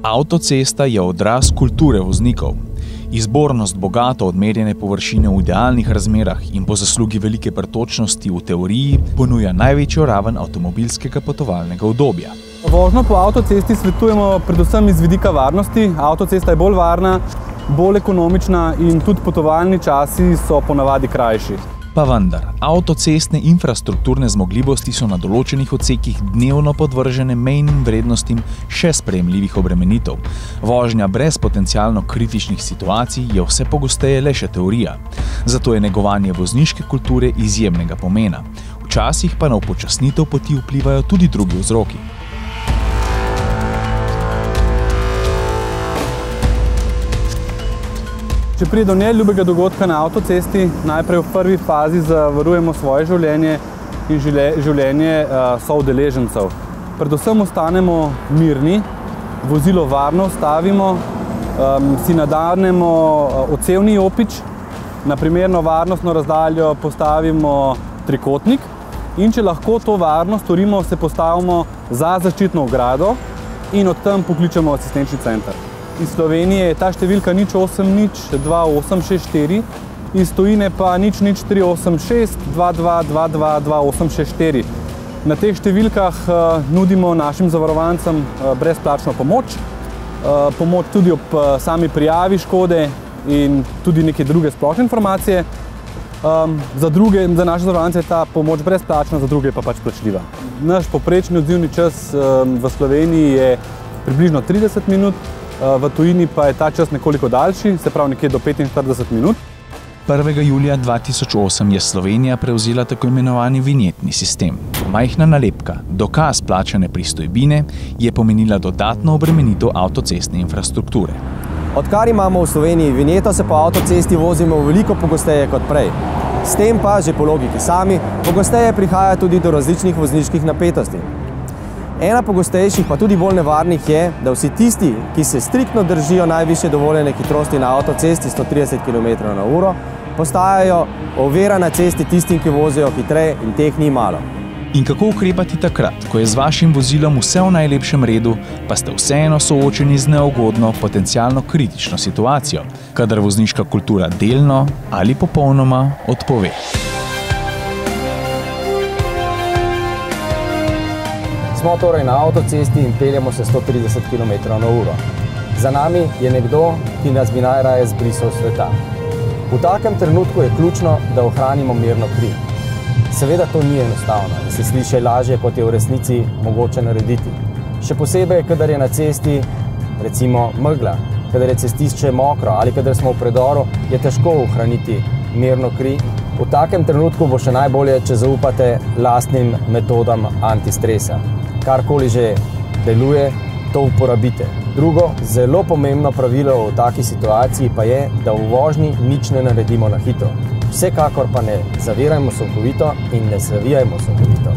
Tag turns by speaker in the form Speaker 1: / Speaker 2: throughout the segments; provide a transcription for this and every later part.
Speaker 1: Avtocesta je odraz kulture voznikov. Izbornost bogato odmerjene površine v idealnih razmerah in po zaslugi velike pretočnosti v teoriji ponuja največjo raven avtomobilskega potovalnega udobja.
Speaker 2: Vožnjo po avtocesti svetujemo predvsem iz vidika varnosti. Avtocesta je bolj varna, bolj ekonomična in tudi potovalni časi so ponavadi krajši.
Speaker 1: Pa vendar, avtocestne infrastrukturne zmogljivosti so na določenih odsekih dnevno podvržene mejnim vrednostim še sprejemljivih obremenitev. Vožnja brez potencialno kritičnih situacij je vse pogosteje le še teorija. Zato je negovanje vozniške kulture izjemnega pomena. Včasih pa na upočasnitev poti vplivajo tudi drugi vzroki.
Speaker 2: Če pride do neljubega dogodka na avtocesti, najprej v prvi fazi zavarujemo svoje življenje in življenje soudeležencev. Predvsem ostanemo mirni, vozilo varno ustavimo, si nadenemo odsevni jopič, na primerno varnostno razdaljo postavimo trikotnik in če lahko to varno storimo, se postavimo za zaščitno ogrado in od tam pokličemo asistenčni center. Iz Slovenije je ta številka 080 2864, iz tujine pa 00386 2222 2864. Na teh številkah nudimo našim zavarovancem brezplačno pomoč, pomoč tudi ob sami prijavi škode in tudi neke druge splošne informacije. Za naše zavarovance je ta pomoč brezplačna, za druge pa pač plačljiva. Naš povprečni odzivni čas v Sloveniji je približno 30 minut, v tujini pa je ta čas nekoliko daljši, se pravi nekje do 45 minut.
Speaker 1: 1. julija 2008 je Slovenija prevzela tako imenovani vinjetni sistem. Majhna nalepka, dokaz plačane pristojbine, je pomenila dodatno obremenitev avtocestne infrastrukture.
Speaker 3: Odkar imamo v Sloveniji vinjeto, se po avtocesti vozimo veliko pogosteje kot prej. S tem pa, že po logiki sami, pogosteje prihaja tudi do različnih vozniških napetosti. Ena pogostejših, pa tudi bolj nevarnih je, da vsi tisti, ki se striktno držijo najvišje dovoljene hitrosti na avtocesti 130 km/h, postajajo ovira na cesti tistim, ki vozijo hitreje in teh ni malo.
Speaker 1: In kako ukrepati takrat, ko je z vašim vozilom vse v najlepšem redu, pa ste vseeno soočeni z neugodno, potencialno kritično situacijo, kadar vozniška kultura delno ali popolnoma odpove?
Speaker 3: Smo torej na avtocesti in peljemo se 130 km/h. Za nami je nekdo, ki nas bi najraje zbrisal sveta. V takem trenutku je ključno, da ohranimo mirno kri. Seveda to ni enostavno in se sliši lažje, kot je v resnici mogoče narediti. Še posebej, kadar je na cesti recimo megla, kadar je cestišče mokro ali kadar smo v predoru, je težko ohraniti mirno kri. V takem trenutku bo še najbolje, če zaupate lastnim metodam antistresa. Karkoli že deluje, to uporabite. Drugo, zelo pomembno pravilo v taki situaciji pa je, da v vožnji nič ne naredimo na hitro. Vsekakor pa ne zavirajmo sunkovito in ne zavijajmo sunkovito.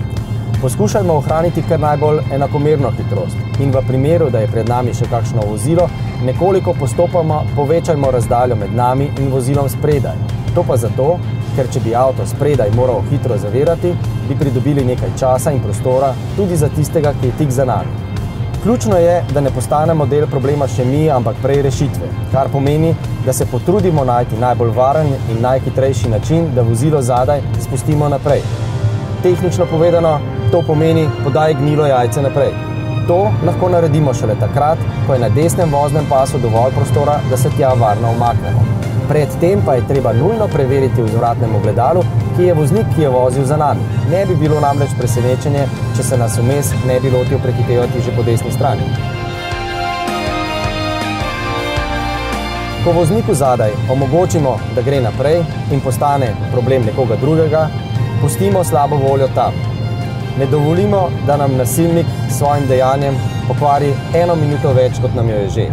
Speaker 3: Poskušajmo ohraniti kar najbolj enakomerno hitrost in v primeru, da je pred nami še kakšno vozilo, nekoliko postopoma povečajmo razdaljo med nami in vozilom spredaj. To pa zato, ker če bi avto spredaj moral hitro zavirati, bi pridobili nekaj časa in prostora tudi za tistega, ki je tik za nami. Ključno je, da ne postanemo del problema še mi, ampak prej rešitve, kar pomeni, da se potrudimo najti najbolj varen in najhitrejši način, da vozilo zadaj spustimo naprej. Tehnično povedano, to pomeni podaj gnilo jajce naprej. To lahko naredimo šele takrat, ko je na desnem voznem pasu dovolj prostora, da se tja varno umaknemo. Predtem pa je treba nujno preveriti v vzvratnem ogledalu, ki je voznik, ki je vozil za nami. Ne bi bilo namreč presenečenje, če se nas vmes ne bi lotil prehitevati že po desni strani. Ko vozniku zadaj omogočimo, da gre naprej in postane problem nekoga drugega, pustimo slabo voljo tam. Ne dovolimo, da nam nasilnik s svojim dejanjem pokvari 1 minuto več, kot nam jo je že.